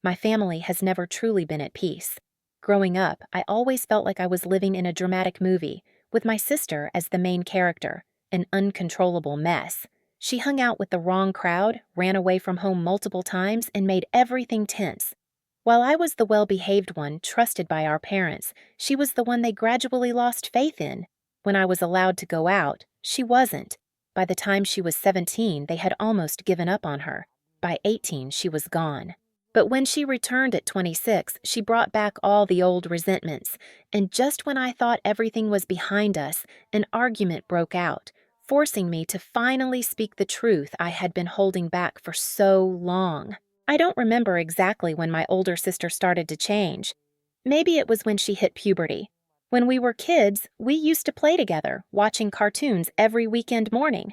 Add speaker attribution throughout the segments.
Speaker 1: My family has never truly been at peace. Growing up, I always felt like I was living in a dramatic movie, with my sister as the main character, an uncontrollable mess. She hung out with the wrong crowd, ran away from home multiple times, and made everything tense. While I was the well-behaved one trusted by our parents, she was the one they gradually lost faith in. When I was allowed to go out, she wasn't. By the time she was 17, they had almost given up on her. By 18, she was gone. But when she returned at 26, she brought back all the old resentments, and just when I thought everything was behind us, an argument broke out, forcing me to finally speak the truth I had been holding back for so long. I don't remember exactly when my older sister started to change. Maybe it was when she hit puberty. When we were kids, we used to play together, watching cartoons every weekend morning.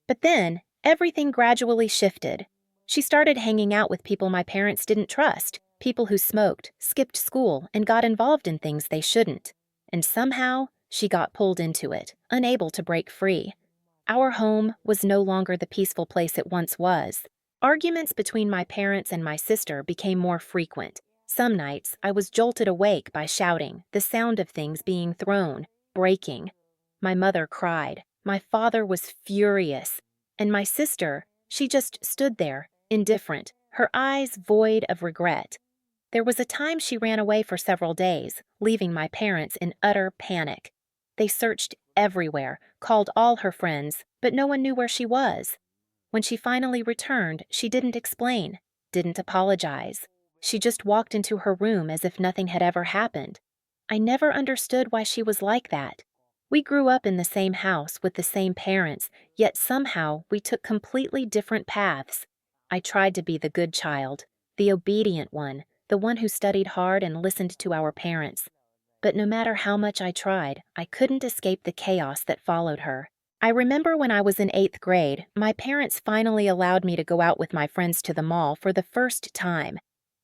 Speaker 1: But then, everything gradually shifted. She started hanging out with people my parents didn't trust, people who smoked, skipped school, and got involved in things they shouldn't. And somehow, she got pulled into it, unable to break free. Our home was no longer the peaceful place it once was. Arguments between my parents and my sister became more frequent. Some nights, I was jolted awake by shouting, the sound of things being thrown, breaking. My mother cried. My father was furious. And my sister, she just stood there, indifferent, her eyes void of regret. There was a time she ran away for several days, leaving my parents in utter panic. They searched everywhere, called all her friends, but no one knew where she was. When she finally returned, she didn't explain, didn't apologize. She just walked into her room as if nothing had ever happened. I never understood why she was like that. We grew up in the same house with the same parents, yet somehow we took completely different paths. I tried to be the good child, the obedient one, the one who studied hard and listened to our parents. But no matter how much I tried, I couldn't escape the chaos that followed her. I remember when I was in 8th grade, my parents finally allowed me to go out with my friends to the mall for the first time.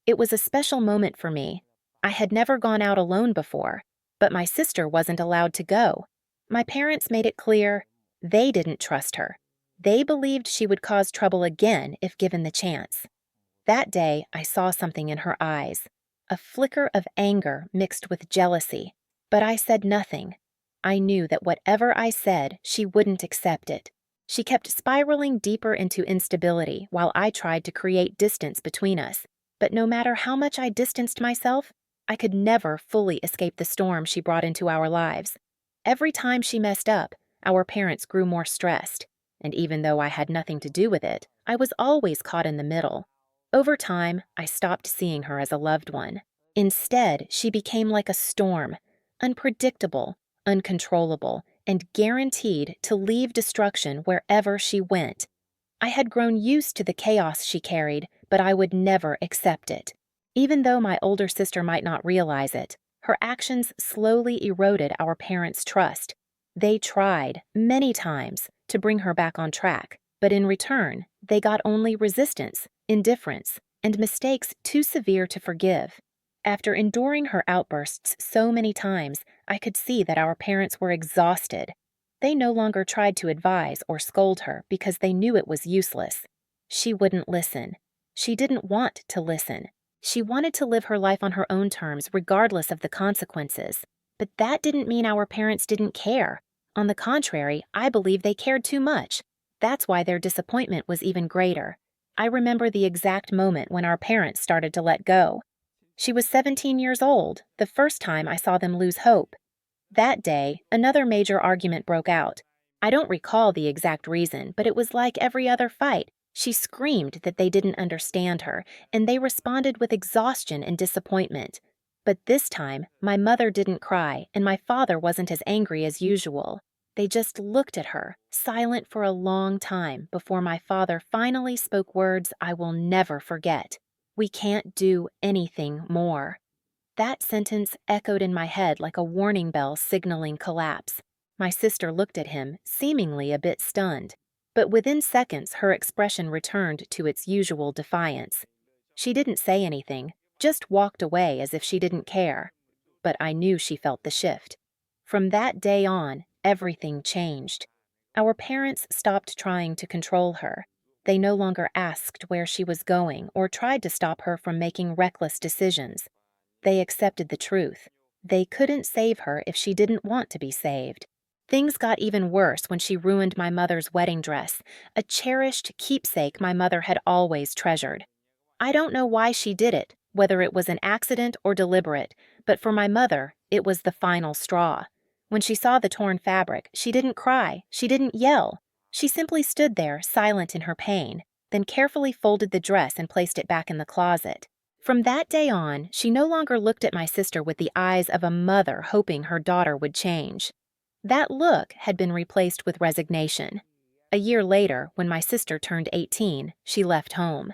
Speaker 1: It was a special moment for me. I had never gone out alone before, but my sister wasn't allowed to go. My parents made it clear they didn't trust her. They believed she would cause trouble again if given the chance. That day, I saw something in her eyes, a flicker of anger mixed with jealousy, but I said nothing. I knew that whatever I said, she wouldn't accept it. She kept spiraling deeper into instability while I tried to create distance between us. But no matter how much I distanced myself, I could never fully escape the storm she brought into our lives. Every time she messed up, our parents grew more stressed. And even though I had nothing to do with it, I was always caught in the middle. Over time, I stopped seeing her as a loved one. Instead, she became like a storm, unpredictable, uncontrollable, and guaranteed to leave destruction wherever she went. I had grown used to the chaos she carried, but I would never accept it. Even though my older sister might not realize it, her actions slowly eroded our parents' trust. They tried, many times, to bring her back on track, but in return, they got only resistance, indifference, and mistakes too severe to forgive. After enduring her outbursts so many times, I could see that our parents were exhausted. They no longer tried to advise or scold her because they knew it was useless. She wouldn't listen. She didn't want to listen. She wanted to live her life on her own terms, regardless of the consequences. But that didn't mean our parents didn't care. On the contrary, I believe they cared too much. That's why their disappointment was even greater. I remember the exact moment when our parents started to let go. She was 17 years old, the first time I saw them lose hope. That day, another major argument broke out. I don't recall the exact reason, but it was like every other fight. She screamed that they didn't understand her, and they responded with exhaustion and disappointment. But this time, my mother didn't cry, and my father wasn't as angry as usual. They just looked at her, silent for a long time, before my father finally spoke words I will never forget. "We can't do anything more." That sentence echoed in my head like a warning bell signaling collapse. My sister looked at him, seemingly a bit stunned. But within seconds, her expression returned to its usual defiance. She didn't say anything, just walked away as if she didn't care. But I knew she felt the shift. From that day on, everything changed. Our parents stopped trying to control her. They no longer asked where she was going or tried to stop her from making reckless decisions. They accepted the truth. They couldn't save her if she didn't want to be saved. Things got even worse when she ruined my mother's wedding dress, a cherished keepsake my mother had always treasured. I don't know why she did it, whether it was an accident or deliberate, but for my mother, it was the final straw. When she saw the torn fabric, she didn't cry, she didn't yell. She simply stood there, silent in her pain, then carefully folded the dress and placed it back in the closet. From that day on, she no longer looked at my sister with the eyes of a mother hoping her daughter would change. That look had been replaced with resignation. A year later, when my sister turned 18, she left home.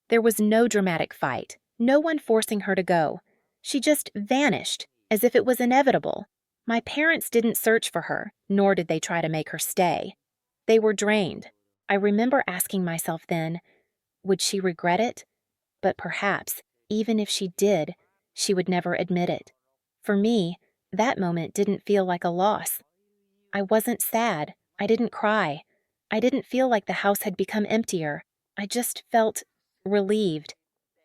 Speaker 1: There was no dramatic fight, no one forcing her to go. She just vanished, as if it was inevitable. My parents didn't search for her, nor did they try to make her stay. They were drained. I remember asking myself then, would she regret it? But perhaps, even if she did, she would never admit it. For me, that moment didn't feel like a loss. I wasn't sad. I didn't cry. I didn't feel like the house had become emptier. I just felt relieved.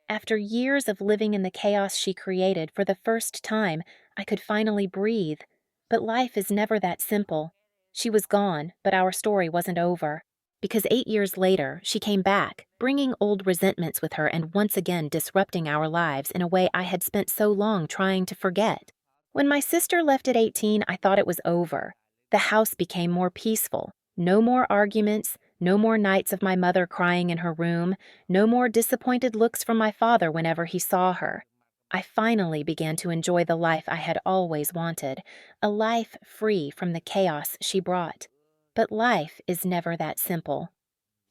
Speaker 1: After years of living in the chaos she created, for the first time, I could finally breathe. But life is never that simple. She was gone, but our story wasn't over. Because 8 years later, she came back, bringing old resentments with her and once again disrupting our lives in a way I had spent so long trying to forget. When my sister left at 18, I thought it was over. The house became more peaceful. No more arguments, no more nights of my mother crying in her room, no more disappointed looks from my father whenever he saw her. I finally began to enjoy the life I had always wanted, a life free from the chaos she brought. But life is never that simple.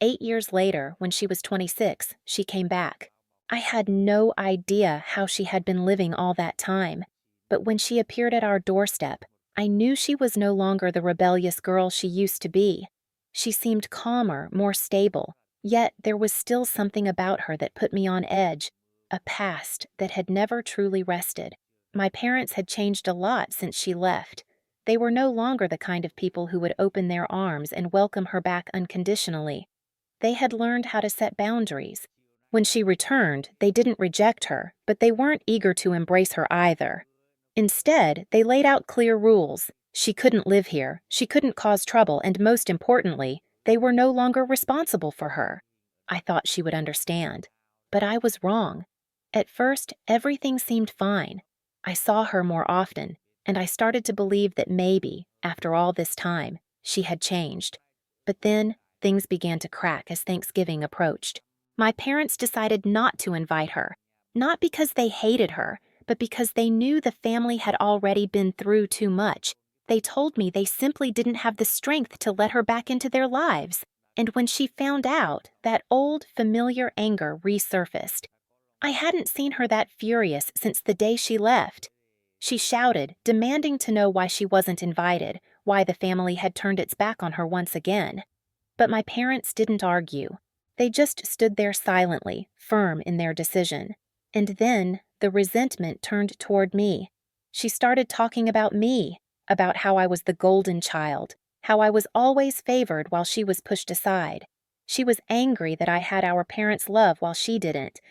Speaker 1: 8 years later, when she was 26, she came back. I had no idea how she had been living all that time. But when she appeared at our doorstep, I knew she was no longer the rebellious girl she used to be. She seemed calmer, more stable, yet there was still something about her that put me on edge, a past that had never truly rested. My parents had changed a lot since she left. They were no longer the kind of people who would open their arms and welcome her back unconditionally. They had learned how to set boundaries. When she returned, they didn't reject her, but they weren't eager to embrace her either. Instead, they laid out clear rules. She couldn't live here, she couldn't cause trouble, and most importantly, they were no longer responsible for her. I thought she would understand. But I was wrong. At first, everything seemed fine. I saw her more often, and I started to believe that maybe, after all this time, she had changed. But then, things began to crack as Thanksgiving approached. My parents decided not to invite her, not because they hated her, but because they knew the family had already been through too much. They told me they simply didn't have the strength to let her back into their lives. And when she found out, that old, familiar anger resurfaced. I hadn't seen her that furious since the day she left. She shouted, demanding to know why she wasn't invited, why the family had turned its back on her once again. But my parents didn't argue. They just stood there silently, firm in their decision. And then the resentment turned toward me. She started talking about me, about how I was the golden child, how I was always favored while she was pushed aside. She was angry that I had our parents' love while she didn't.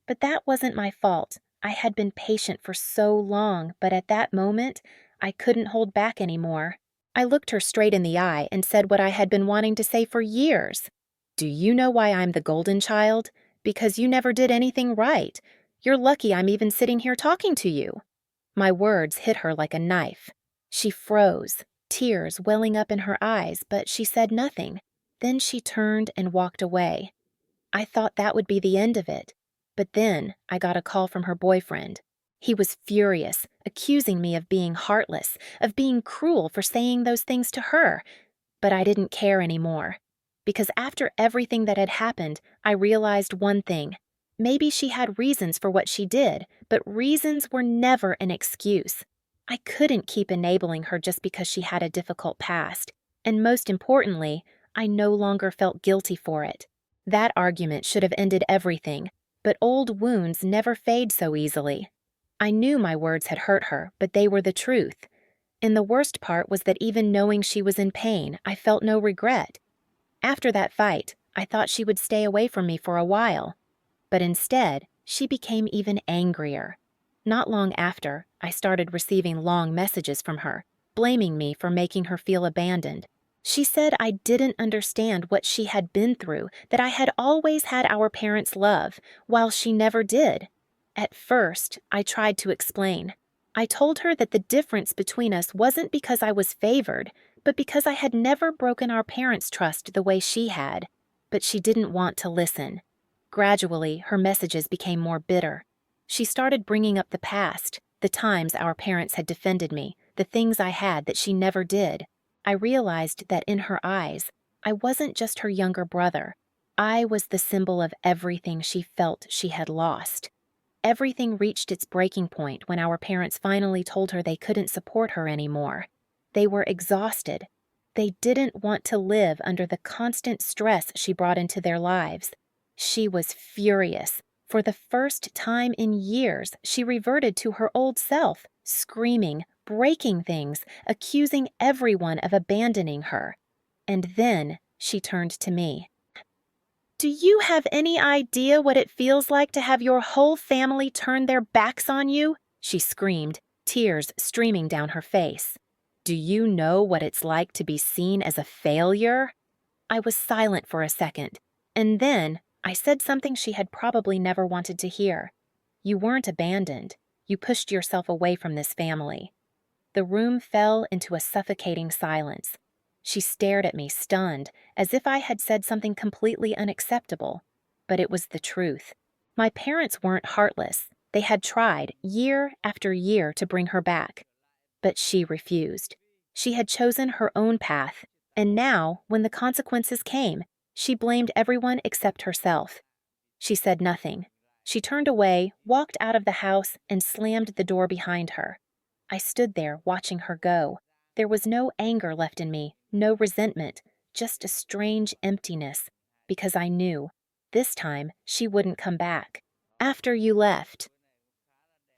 Speaker 1: But that wasn't my fault. I had been patient for so long, but at that moment, I couldn't hold back anymore. I looked her straight in the eye and said what I had been wanting to say for years. Do you know why I'm the golden child? Because you never did anything right. You're lucky I'm even sitting here talking to you. My words hit her like a knife. She froze, tears welling up in her eyes, but she said nothing. Then she turned and walked away. I thought that would be the end of it. But then I got a call from her boyfriend. He was furious, accusing me of being heartless, of being cruel for saying those things to her. But I didn't care anymore. Because after everything that had happened, I realized one thing. Maybe she had reasons for what she did, but reasons were never an excuse. I couldn't keep enabling her just because she had a difficult past. And most importantly, I no longer felt guilty for it. That argument should have ended everything, but old wounds never fade so easily. I knew my words had hurt her, but they were the truth. And the worst part was that even knowing she was in pain, I felt no regret. After that fight, I thought she would stay away from me for a while, but instead, she became even angrier. Not long after, I started receiving long messages from her, blaming me for making her feel abandoned. She said I didn't understand what she had been through, that I had always had our parents' love, while she never did. At first, I tried to explain. I told her that the difference between us wasn't because I was favored, but because I had never broken our parents' trust the way she had. But she didn't want to listen. Gradually, her messages became more bitter. She started bringing up the past, the times our parents had defended me, the things I had that she never did. I realized that in her eyes, I wasn't just her younger brother. I was the symbol of everything she felt she had lost. Everything reached its breaking point when our parents finally told her they couldn't support her anymore. They were exhausted. They didn't want to live under the constant stress she brought into their lives. She was furious. For the first time in years, she reverted to her old self, screaming, breaking things, accusing everyone of abandoning her. And then she turned to me. "Do you have any idea what it feels like to have your whole family turn their backs on you?" she screamed, tears streaming down her face. "Do you know what it's like to be seen as a failure?" I was silent for a second, and then I said something she had probably never wanted to hear. "You weren't abandoned. You pushed yourself away from this family." The room fell into a suffocating silence. She stared at me, stunned, as if I had said something completely unacceptable. But it was the truth. My parents weren't heartless. They had tried, year after year, to bring her back. But she refused. She had chosen her own path, and now, when the consequences came, she blamed everyone except herself. She said nothing. She turned away, walked out of the house, and slammed the door behind her. I stood there watching her go. There was no anger left in me, no resentment, just a strange emptiness, because I knew, this time, she wouldn't come back. After you left,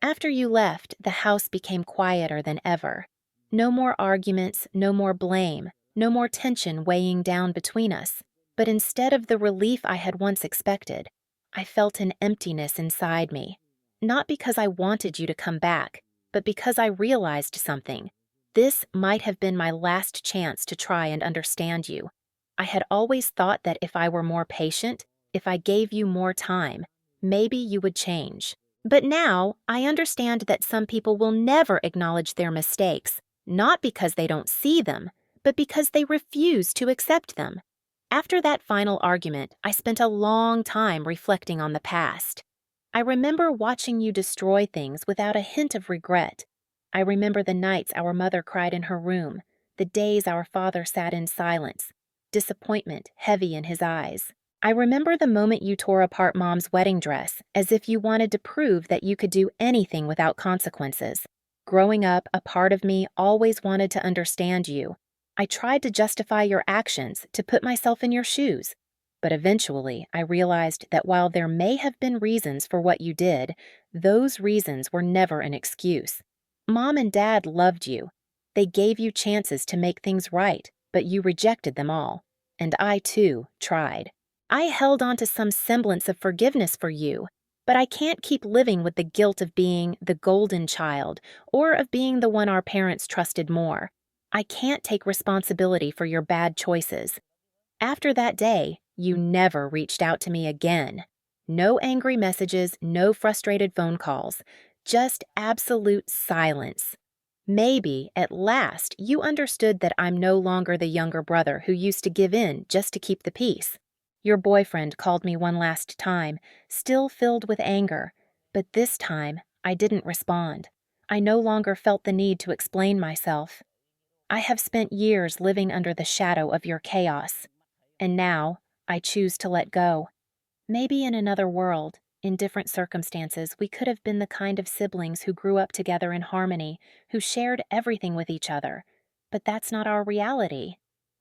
Speaker 1: the house became quieter than ever. No more arguments, no more blame, no more tension weighing down between us. But instead of the relief I had once expected, I felt an emptiness inside me. Not because I wanted you to come back, but because I realized something. This might have been my last chance to try and understand you. I had always thought that if I were more patient, if I gave you more time, maybe you would change. But now, I understand that some people will never acknowledge their mistakes, not because they don't see them, but because they refuse to accept them. After that final argument, I spent a long time reflecting on the past. I remember watching you destroy things without a hint of regret. I remember the nights our mother cried in her room, the days our father sat in silence, disappointment heavy in his eyes. I remember the moment you tore apart Mom's wedding dress, as if you wanted to prove that you could do anything without consequences. Growing up, a part of me always wanted to understand you. I tried to justify your actions, to put myself in your shoes. But eventually, I realized that while there may have been reasons for what you did, those reasons were never an excuse. Mom and Dad loved you. They gave you chances to make things right, but you rejected them all. And I, too, tried. I held on to some semblance of forgiveness for you, but I can't keep living with the guilt of being the golden child or of being the one our parents trusted more. I can't take responsibility for your bad choices. After that day, you never reached out to me again. No angry messages, no frustrated phone calls, just absolute silence. Maybe, at last, you understood that I'm no longer the younger brother who used to give in just to keep the peace. Your boyfriend called me one last time, still filled with anger, but this time I didn't respond. I no longer felt the need to explain myself. I have spent years living under the shadow of your chaos, and now I choose to let go. Maybe in another world, in different circumstances, we could have been the kind of siblings who grew up together in harmony, who shared everything with each other. But that's not our reality.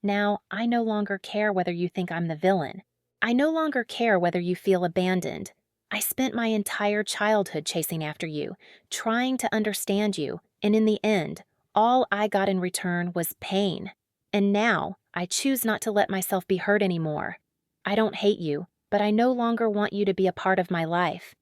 Speaker 1: Now, I no longer care whether you think I'm the villain. I no longer care whether you feel abandoned. I spent my entire childhood chasing after you, trying to understand you, and in the end, all I got in return was pain. And now, I choose not to let myself be hurt anymore. I don't hate you, but I no longer want you to be a part of my life.